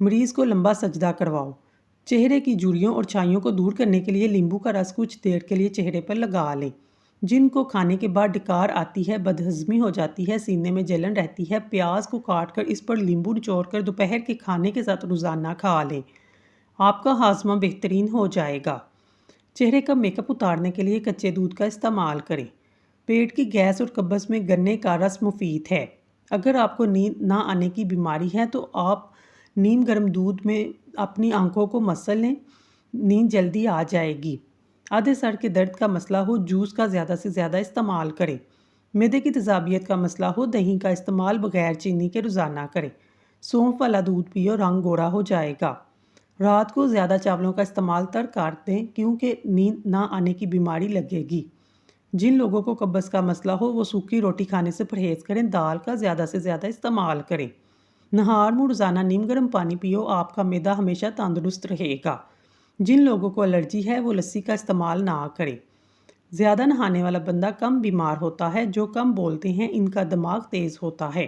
مریض کو لمبا سجدہ کرواؤ۔ چہرے کی جھریوں اور چھائیوں کو دور کرنے کے لیے لیمبو کا رس کچھ دیر کے لیے چہرے پر لگا لیں۔ جن کو کھانے کے بعد ڈکار آتی ہے، بدہضمی ہو جاتی ہے، سینے میں جلن رہتی ہے، پیاز کو کاٹ کر اس پر لیمبو نچوڑ کر دوپہر کے کھانے کے ساتھ روزانہ کھا لیں۔ آپ کا ہاضمہ بہترین ہو جائے گا۔ چہرے کا میک اپ اتارنے کے لیے کچے دودھ کا استعمال کریں۔ پیٹ کی گیس اور قبض میں گنے کا رس مفید ہے۔ اگر آپ کو نیند نہ آنے کی بیماری ہے تو آپ نیم گرم دودھ میں اپنی آنکھوں کو مسل لیں، نیند جلدی آ جائے گی۔ آدھے سر کے درد کا مسئلہ ہو، جوس کا زیادہ سے زیادہ استعمال کریں۔ معدے کی تیزابیت کا مسئلہ ہو، دہی کا استعمال بغیر چینی کے روزانہ کریں۔ سونف والا دودھ پیو، رنگ گورا ہو جائے گا۔ رات کو زیادہ چاولوں کا استعمال ترک کر دیں کیونکہ نیند نہ آنے کی بیماری لگے گی۔ جن لوگوں کو قبض کا مسئلہ ہو وہ سوکھی روٹی کھانے سے پرہیز کریں، دال کا زیادہ سے زیادہ استعمال کریں۔ نہار منہ روزانہ نیم گرم پانی پیو، آپ کا معدہ ہمیشہ تندرست رہے گا۔ جن لوگوں کو الرجی ہے وہ لسی کا استعمال نہ کریں۔ زیادہ نہانے والا بندہ کم بیمار ہوتا ہے، جو کم بولتے ہیں ان کا دماغ تیز ہوتا ہے۔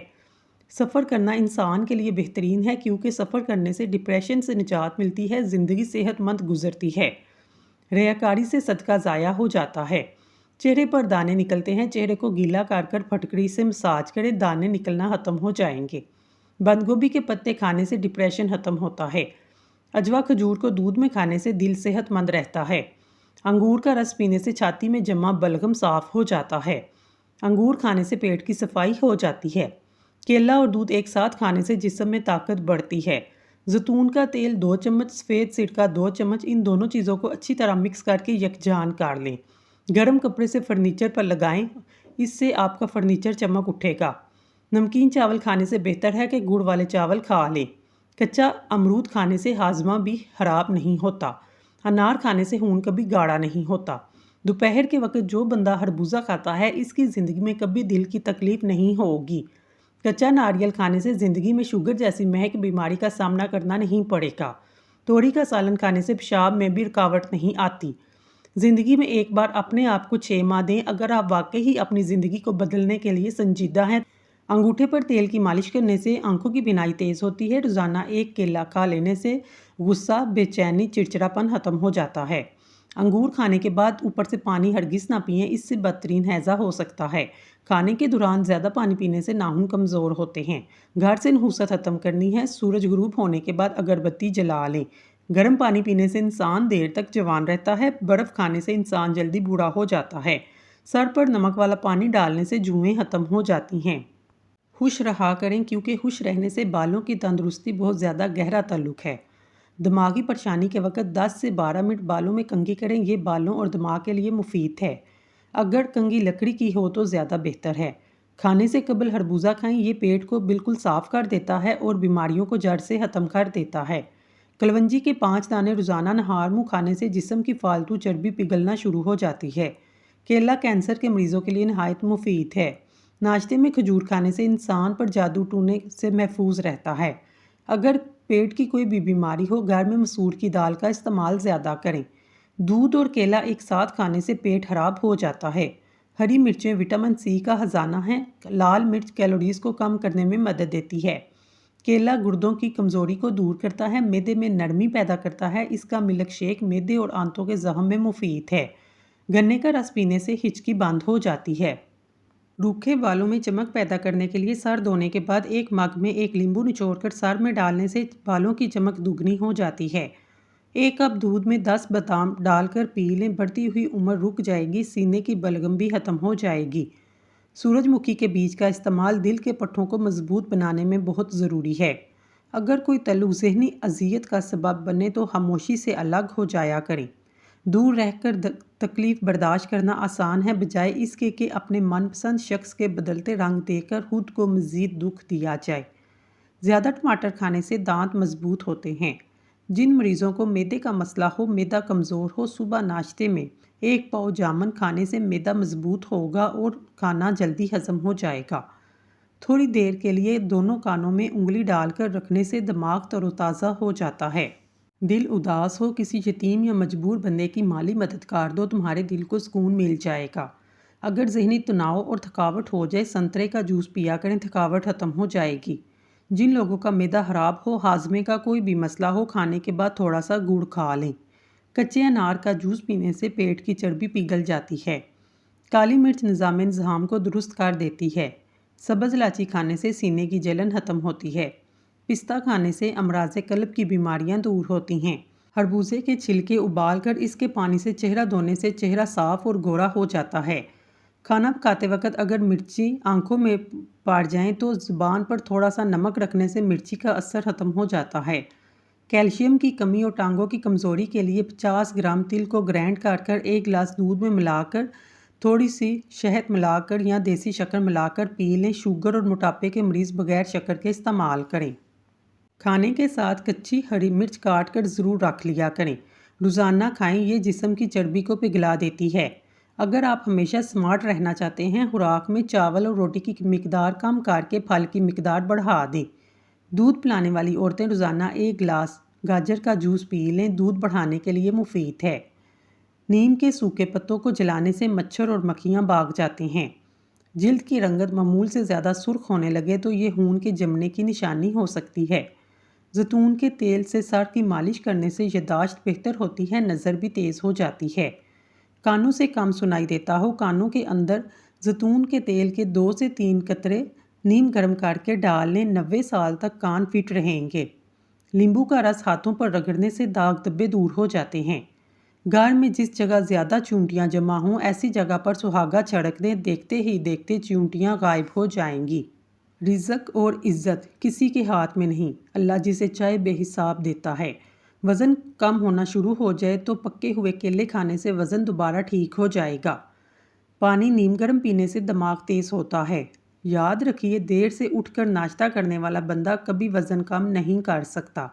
سفر کرنا انسان کے لیے بہترین ہے کیونکہ سفر کرنے سے ڈپریشن سے نجات ملتی ہے، زندگی صحت مند گزرتی ہے۔ ریاکاری سے صدقہ ضائع ہو جاتا ہے۔ چہرے پر دانے نکلتے ہیں، چہرے کو گیلا کر کر پھٹکڑی سے مساج کریں، دانے نکلنا ختم ہو جائیں گے۔ بند گوبھی کے پتے کھانے سے ڈپریشن ختم ہوتا ہے۔ اجوا کھجور کو دودھ میں کھانے سے دل صحت مند رہتا ہے۔ انگور کا رس پینے سے چھاتی میں جمع بلغم صاف ہو جاتا ہے۔ انگور کھانے سے پیٹ کی صفائی ہو جاتی ہے۔ کیلا اور دودھ ایک ساتھ کھانے سے جسم میں طاقت بڑھتی ہے۔ زیتون کا تیل 2 چمچ، سفید سرکہ 2 چمچ، ان دونوں چیزوں کو اچھی طرح مکس کر کے یکجان کر لیں۔ گرم کپڑے سے فرنیچر پر لگائیں، اس سے آپ کا فرنیچر چمک اٹھے گا۔ نمکین چاول کھانے سے بہتر ہے کہ گڑ والے چاول کھا لیں۔ کچا امرود کھانے سے ہاضمہ بھی خراب نہیں ہوتا۔ انار کھانے سے خون کبھی گاڑھا نہیں ہوتا۔ دوپہر کے وقت جو بندہ خربوزہ کھاتا ہے اس کی زندگی میں کبھی دل کی تکلیف نہیں ہوگی۔ کچا ناریل کھانے سے زندگی میں شوگر جیسی مہک بیماری کا سامنا کرنا نہیں پڑے گا۔ توری کا سالن کھانے سے پیشاب میں بھی رکاوٹ نہیں آتی۔ زندگی میں ایک بار اپنے آپ کو 6 ماہ دیں۔ اگر آپ واقعی ہی اپنی زندگی کو بدلنے کے لیے سنجیدہ ہیں، انگوٹھے پر تیل کی مالش کرنے سے آنکھوں کی بینائی تیز ہوتی ہے۔ روزانہ ایک کیلا کھا لینے سے غصہ، بے چینی، چڑچڑاپن ختم ہو جاتا ہے۔ انگور کھانے کے بعد اوپر سے پانی ہرگز نہ پئیں، اس سے بدترین ہیضہ ہو سکتا ہے۔ کھانے کے دوران زیادہ پانی پینے سے ناخن کمزور ہوتے ہیں۔ گھر سے نحوست ختم کرنی ہے، سورج غروب ہونے کے بعد اگربتی جلا لیں۔ گرم پانی پینے سے انسان دیر تک جوان رہتا ہے، برف کھانے سے انسان جلدی بوڑھا ہو جاتا ہے۔ سر پر نمک والا پانی ڈالنے سے جوئیں ختم ہو جاتی ہیں۔ خوش رہا کریں کیونکہ خوش رہنے سے بالوں کی تندرستی بہت زیادہ گہرا تعلق ہے۔ دماغی پریشانی کے وقت 10 سے 12 منٹ بالوں میں کنگھی کریں، یہ بالوں اور دماغ کے لیے مفید ہے۔ اگر کنگھی لکڑی کی ہو تو زیادہ بہتر ہے۔ کھانے سے قبل خربوزہ کھائیں، یہ پیٹ کو بالکل صاف کر دیتا ہے اور بیماریوں کو جڑ سے ختم کر دیتا ہے۔ کلونجی کے 5 دانے روزانہ نہار منہ کھانے سے جسم کی فالتو چربی پگھلنا شروع ہو جاتی ہے۔ کیلا کینسر کے مریضوں کے لیے نہایت مفید ہے۔ ناشتے میں کھجور کھانے سے انسان پر جادو ٹونے سے محفوظ رہتا ہے۔ اگر پیٹ کی کوئی بھی بیماری ہو، گھر میں مسور کی دال کا استعمال زیادہ کریں۔ دودھ اور کیلا ایک ساتھ کھانے سے پیٹ خراب ہو جاتا ہے۔ ہری مرچیں وٹامن سی کا خزانہ ہیں۔ لال مرچ کیلوریز کو کم کرنے میں مدد دیتی ہے۔ کیلا گردوں کی کمزوری کو دور کرتا ہے، معدے میں نرمی پیدا کرتا ہے۔ اس کا ملک شیک معدے اور آنتوں کے زخم میں مفید ہے۔ گنے کا رس پینے سے ہچکی بند ہو جاتی ہے۔ روکھے بالوں میں چمک پیدا کرنے کے لیے سر دھونے کے بعد ایک مگ میں ایک لیمبو نچوڑ کر سر میں ڈالنے سے بالوں کی چمک دوگنی ہو جاتی ہے۔ 1 کپ دودھ میں 10 بادام ڈال کر پی لیں، بڑھتی ہوئی عمر رک جائے گی، سینے کی بلغم بھی ختم ہو جائے گی۔ سورج مکھی کے بیج کا استعمال دل کے پٹھوں کو مضبوط بنانے میں بہت ضروری ہے۔ اگر کوئی تعلق ذہنی اذیت کا سبب بنے تو خاموشی سے الگ ہو جایا کریں۔ دور رہ کر تکلیف برداشت کرنا آسان ہے، بجائے اس کے کہ اپنے من پسند شخص کے بدلتے رنگ دیکھ کر خود کو مزید دکھ دیا جائے۔ زیادہ ٹماٹر کھانے سے دانت مضبوط ہوتے ہیں۔ جن مریضوں کو معدے کا مسئلہ ہو، معدہ کمزور ہو، صبح ناشتے میں 1 پاؤ جامن کھانے سے معدہ مضبوط ہوگا اور کھانا جلدی ہضم ہو جائے گا۔ تھوڑی دیر کے لیے دونوں کانوں میں انگلی ڈال کر رکھنے سے دماغ تر و تازہ ہو جاتا ہے۔ دل اداس ہو، کسی یتیم یا مجبور بندے کی مالی مدد کر دو، تمہارے دل کو سکون مل جائے گا۔ اگر ذہنی تناؤ اور تھکاوٹ ہو جائے، سنترے کا جوس پیا کریں، تھکاوٹ ختم ہو جائے گی۔ جن لوگوں کا معدہ خراب ہو، ہاضمے کا کوئی بھی مسئلہ ہو، کھانے کے بعد تھوڑا سا گڑ کھا لیں۔ کچے انار کا جوس پینے سے پیٹ کی چربی پگھل جاتی ہے۔ کالی مرچ نظام انتظام کو درست کر دیتی ہے۔ سبز الائچی کھانے سے سینے کی جلن ختم ہوتی ہے۔ پستہ کھانے سے امراض قلب کی بیماریاں دور ہوتی ہیں۔ خربوزے کے چھلکے ابال کر اس کے پانی سے چہرہ دھونے سے چہرہ صاف اور گورا ہو جاتا ہے۔ کھانا پکاتے وقت اگر مرچی آنکھوں میں پڑ جائیں تو زبان پر تھوڑا سا نمک رکھنے سے مرچی کا اثر ختم ہو جاتا ہے۔ کیلشیم کی کمی اور ٹانگوں کی کمزوری کے لیے 50 گرام تل کو گرائنڈ کر ایک گلاس دودھ میں ملا کر تھوڑی سی شہد ملا کر یا دیسی شکر ملا کر پی لیں۔ شوگر اور موٹاپے کے مریض بغیر شکر کے استعمال کریں۔ کھانے کے ساتھ کچی ہری مرچ کاٹ کر ضرور رکھ لیا کریں۔ روزانہ کھائیں، یہ جسم کی چربی کو پگھلا دیتی ہے۔ اگر آپ ہمیشہ سمارٹ رہنا چاہتے ہیں، خوراک میں چاول اور روٹی کی مقدار کم کر کے پھل کی مقدار بڑھا دیں۔ دودھ پلانے والی عورتیں روزانہ ایک گلاس گاجر کا جوس پی لیں، دودھ بڑھانے کے لیے مفید ہے۔ نیم کے سوکھے پتوں کو جلانے سے مچھر اور مکھیاں بھاگ جاتے ہیں۔ جلد کی رنگت معمول سے زیادہ سرخ ہونے لگے تو یہ خون کے جمنے کی نشانی ہو سکتی ہے۔ زیتون کے تیل سے سر کی مالش کرنے سے یادداشت بہتر ہوتی ہے، نظر بھی تیز ہو جاتی ہے۔ کانوں سے کم سنائی دیتا ہو، کانوں کے اندر زیتون کے تیل کے 2 سے 3 قطرے نیم گرم کر کے ڈال لیں، 90 سال تک کان فٹ رہیں گے۔ لیمبو کا رس ہاتھوں پر رگڑنے سے داغ دھبے دور ہو جاتے ہیں۔ گھر میں جس جگہ زیادہ چونٹیاں جمع ہوں، ایسی جگہ پر سہاگا چھڑک دیں، دیکھتے ہی دیکھتے چونٹیاں غائب ہو جائیں گی۔ رزق اور عزت کسی کے ہاتھ میں نہیں، اللہ جسے چاہے بے حساب دیتا ہے۔ وزن کم ہونا شروع ہو جائے تو پکے ہوئے کیلے کھانے سے وزن دوبارہ ٹھیک ہو جائے گا۔ پانی نیم گرم پینے سے دماغ تیز ہوتا ہے۔ یاد رکھیے، دیر سے اٹھ کر ناشتہ کرنے والا بندہ کبھی وزن کم نہیں کر سکتا۔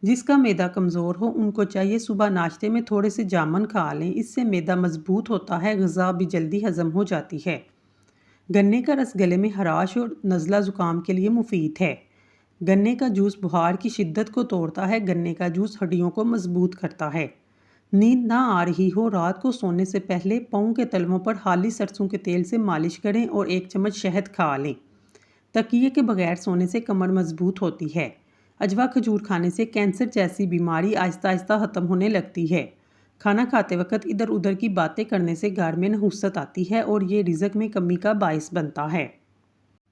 جس کا معدہ کمزور ہو، ان کو چاہیے صبح ناشتے میں تھوڑے سے جامن کھا لیں، اس سے معدہ مضبوط ہوتا ہے، غذا بھی جلدی ہضم ہو جاتی ہے۔ گنے کا رس گلے میں خراش اور نزلہ زکام کے لیے مفید ہے۔ گنے کا جوس بخار کی شدت کو توڑتا ہے، گنے کا جوس ہڈیوں کو مضبوط کرتا ہے۔ نیند نہ آ رہی ہو، رات کو سونے سے پہلے پاؤں کے تلووں پر خالی سرسوں کے تیل سے مالش کریں اور 1 چمچ شہد کھا لیں۔ تکیے کے بغیر سونے سے کمر مضبوط ہوتی ہے۔ عجوا کھجور کھانے سے کینسر جیسی بیماری آہستہ آہستہ ختم ہونے لگتی ہے۔ کھانا کھاتے وقت ادھر ادھر کی باتیں کرنے سے گھر میں نحوست آتی ہے اور یہ رزق میں کمی کا باعث بنتا ہے۔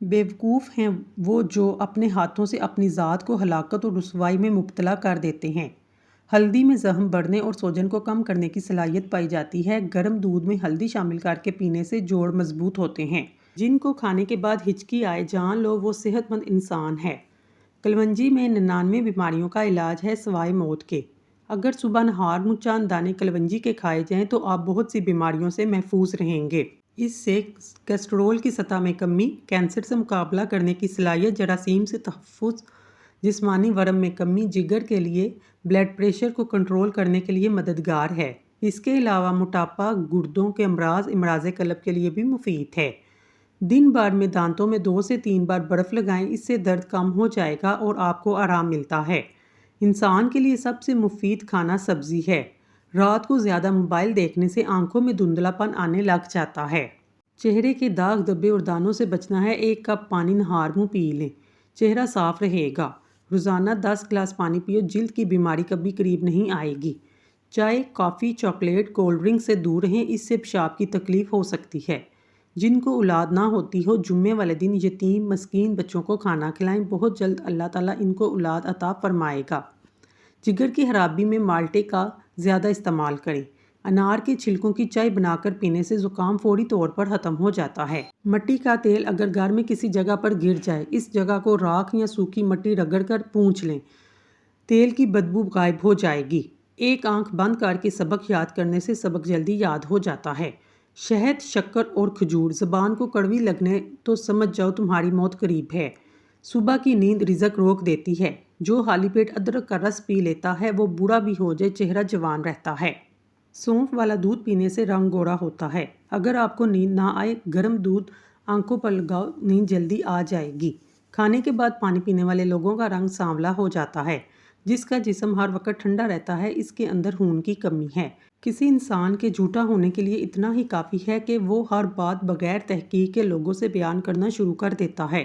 بیوقوف ہیں وہ جو اپنے ہاتھوں سے اپنی ذات کو ہلاکت اور رسوائی میں مبتلا کر دیتے ہیں۔ ہلدی میں زخم بڑھنے اور سوجن کو کم کرنے کی صلاحیت پائی جاتی ہے۔ گرم دودھ میں ہلدی شامل کر کے پینے سے جوڑ مضبوط ہوتے ہیں۔ جن کو کھانے کے بعد ہچکی آئے، جان لو وہ صحت مند انسان ہے۔ کلونجی میں 99 بیماریوں کا علاج ہے سوائے موت کے۔ اگر صبح نہار میں چند دانے کلونجی کے کھائے جائیں تو آپ بہت سی بیماریوں سے محفوظ رہیں گے۔ اس سے کولیسٹرول کی سطح میں کمی، کینسر سے مقابلہ کرنے کی صلاحیت، جراثیم سے تحفظ، جسمانی ورم میں کمی، جگر کے لیے بلڈ پریشر کو کنٹرول کرنے کے لیے مددگار ہے۔ اس کے علاوہ موٹاپا، گردوں کے امراض، امراض قلب کے لیے بھی مفید ہے۔ دن بھر میں دانتوں میں 2 سے 3 بار برف لگائیں، اس سے درد کم ہو جائے گا اور آپ کو آرام ملتا ہے۔ انسان کے لیے سب سے مفید کھانا سبزی ہے۔ رات کو زیادہ موبائل دیکھنے سے آنکھوں میں دھندلا پن آنے لگ جاتا ہے۔ چہرے کے داغ دھبے اور دانوں سے بچنا ہے، 1 کپ پانی نہار منہ پی لیں، چہرہ صاف رہے گا۔ روزانہ 10 گلاس پانی پیو، جلد کی بیماری کبھی قریب نہیں آئے گی۔ چائے، کافی، چاکلیٹ، کولڈ ڈرنک سے دور رہیں، اس سے پیشاب کی تکلیف ہو سکتی ہے۔ جن کو اولاد نہ ہوتی ہو، جمعے والے دن یتیم مسکین بچوں کو کھانا کھلائیں، بہت جلد اللہ تعالیٰ ان کو اولاد عطا فرمائے گا۔ جگر کی خرابی میں مالٹے کا زیادہ استعمال کریں۔ انار کے چھلکوں کی چائے بنا کر پینے سے زکام فوری طور پر ختم ہو جاتا ہے۔ مٹی کا تیل اگر گھر میں کسی جگہ پر گر جائے، اس جگہ کو راکھ یا سوکھی مٹی رگڑ کر پونچھ لیں، تیل کی بدبو غائب ہو جائے گی۔ ایک آنکھ بند کر کے سبق یاد کرنے سے سبق جلدی یاد ہو جاتا ہے۔ شہد، شکر اور کھجور زبان کو کڑوی لگنے تو سمجھ جاؤ تمہاری موت قریب ہے۔ صبح کی نیند رزق روک دیتی ہے۔ جو خالی پیٹ ادرک کا رس پی لیتا ہے وہ بوڑھا بھی ہو جائے چہرہ جوان رہتا ہے۔ سونف والا دودھ پینے سے رنگ گورا ہوتا ہے۔ اگر آپ کو نیند نہ آئے، گرم دودھ آنکھوں پر لگاؤ، نیند جلدی آ جائے گی۔ کھانے کے بعد پانی پینے والے لوگوں کا رنگ سانولا ہو جاتا ہے۔ جس کا جسم ہر وقت ٹھنڈا رہتا ہے، اس کے اندر خون کی کمی ہے۔ کسی انسان کے جھوٹا ہونے کے لیے اتنا ہی کافی ہے کہ وہ ہر بات بغیر تحقیق کے لوگوں سے بیان کرنا شروع کر دیتا ہے۔